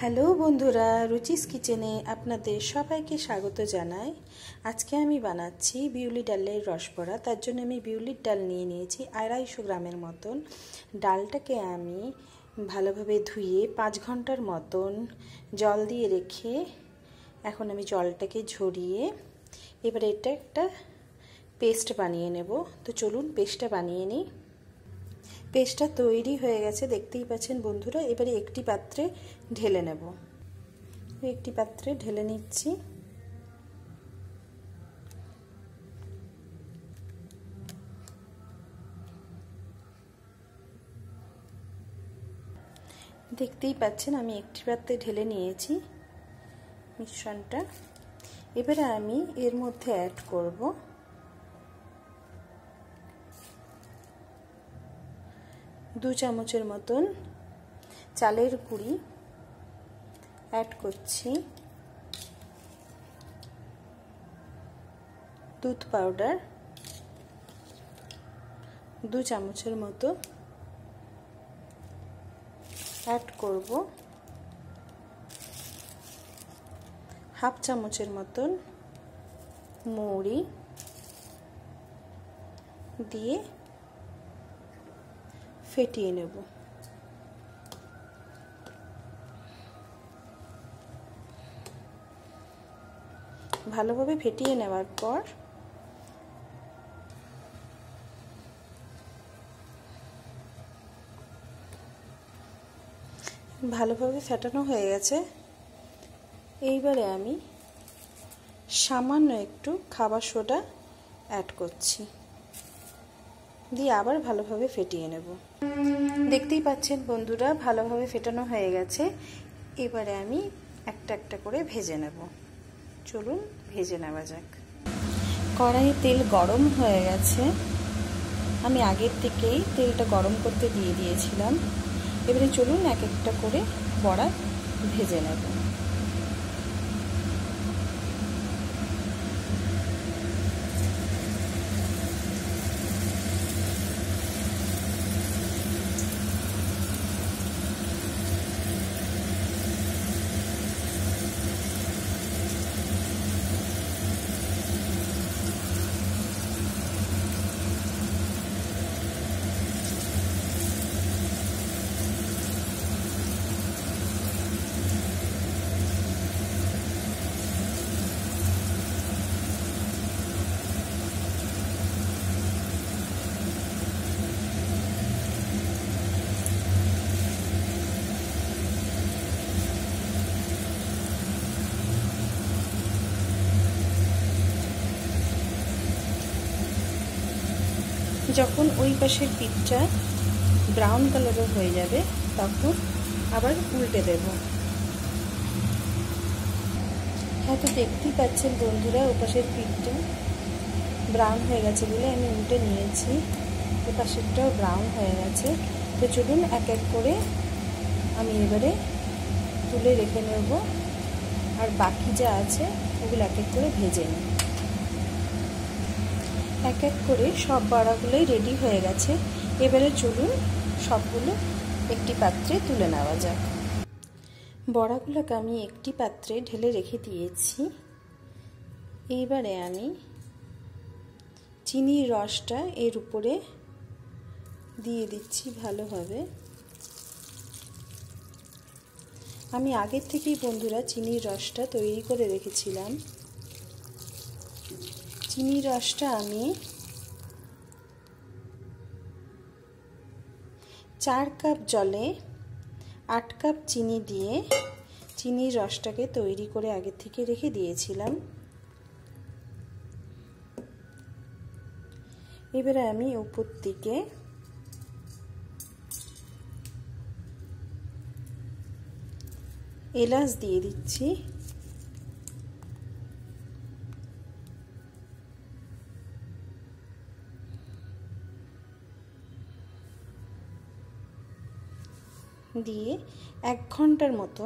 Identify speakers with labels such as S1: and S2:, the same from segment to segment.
S1: Hello বন্ধুরা, রুচিস কিচেনে আপনাদের সবাইকে স্বাগত জানাই। আজকে আমি বানাচ্ছি বিউলি ডালের রসবড়া। তার জন্য আমি বিউলির ডাল নিয়ে নিয়েছি 250 গ্রামের মতন। ডালটাকে আমি ভালোভাবে ধুয়ে 5 ঘন্টার মতন জল দিয়ে রেখে এখন আমি জলটাকে ঝরিয়ে এবারে এটা একটা পেস্ট বানিয়ে নেব। তো চলুন পেস্টটা বানিয়ে নিই। পেস্টটা তৈরি হয়ে গেছে, দেখতেই পাচ্ছেন বন্ধুরা। এবারে একটি পাত্রে ঢেলে নেব। একটি পাত্রে ঢেলে নিচ্ছি। দেখতেই পাচ্ছেন আমি একটি পাত্রে ঢেলে নিয়েছি মিশ্রণটা। এবারে আমি এর মধ্যে অ্যাড করব দু চামচের মতন চালের গুঁড়ি অ্যাড করছি, দুধ পাউডার 2 চামচের মতো অ্যাড করব, হাফ চামচের মতন মৌরি দিয়ে ফেটিয়ে নেব। ভালোভাবে ফেটিয়ে নেওয়ার পর ভালোভাবে ফেটানো হয়ে গেছে। এইবারে আমি সামান্য একটু খাবার সোডা অ্যাড করছি, দিয়ে আবার ভালোভাবে ফেটিয়ে নেব। দেখতেই পাচ্ছেন বন্ধুরা ভালোভাবে ফেটানো হয়ে গেছে। এবারে আমি একটা একটা করে ভেজে নেব। চলুন ভেজে নেওয়া যাক। কড়াইয়ে তেল গরম হয়ে গেছে, আমি আগের থেকেই তেলটা গরম করতে দিয়ে দিয়েছিলাম। এবারে চলুন এক একটা করে বড়া ভেজে নেব। যখন ওই পাশের পিঠটা ব্রাউন কালারের হয়ে যাবে তখন আবার উল্টে দেব। হয়তো দেখতেই পাচ্ছেন বন্ধুরা ওই পাশের পিঠটা ব্রাউন হয়ে গেছে বলে আমি উল্টে নিয়েছি। ওই পাশেরটাও ব্রাউন হয়ে গেছে। তো চলুন এক এক করে আমি এবারে তুলে রেখে নেব, আর বাকি যা আছে ওগুলো এক এক করে ভেজে নিই। এক এক করে সব বড়াগুলোই রেডি হয়ে গেছে। এবারে চলুন সবগুলো একটি পাত্রে তুলে নেওয়া যাক। বড়াগুলোকে আমি একটি পাত্রে ঢেলে রেখে দিয়েছি। এইবারে আমি চিনির রসটা এর উপরে দিয়ে দিচ্ছি ভালোভাবে। আমি আগের থেকেই বন্ধুরা চিনির রসটা তৈরি করে রেখেছিলাম। চিনির রসটা আমি 4 কাপ জলে 8 কাপ চিনি দিয়ে চিনির রসটাকে তৈরি করে আগে থেকে রেখে দিয়েছিলাম। এবারে আমি উপর দিকে এলাচ দিয়ে দিচ্ছি, দিয়ে 1 ঘন্টার মতো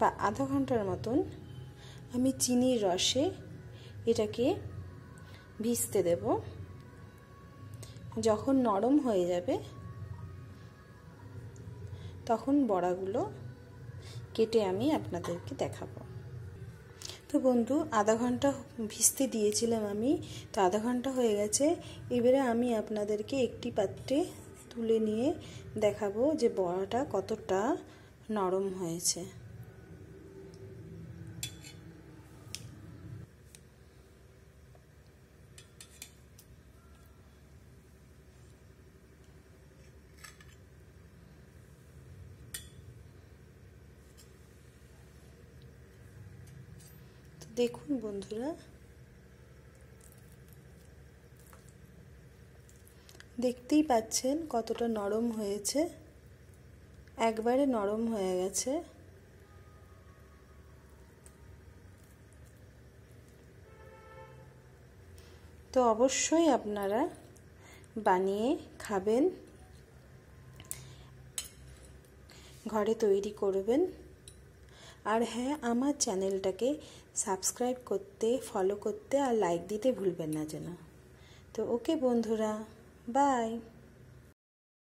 S1: বা আধা ঘন্টার মতন আমি চিনির রসে এটাকে ভিজতে দেব। যখন নরম হয়ে যাবে তখন বড়াগুলো কেটে আমি আপনাদেরকে দেখাবো। তো বন্ধু, আধা ঘন্টা ভিজতে দিয়েছিলাম আমি, তো আধা ঘন্টা হয়ে গেছে। এবারে আমি আপনাদেরকে একটি পাত্রে তুলে নিয়ে দেখাবো যে বড়াটা কতটা নরম হয়েছে। দেখুন বন্ধুরা, দেখতেই পাচ্ছেন কতটা নরম হয়েছে, একবারে নরম হয়ে গেছে। তো অবশ্যই আপনারা বানিয়ে খাবেন, ঘরে তৈরি করবেন। আর হ্যাঁ, আমার চ্যানেলটাকে সাবস্ক্রাইব করতে, ফলো করতে আর লাইক দিতে ভুলবেন না যেন। তো ওকে বন্ধুরা, বাই।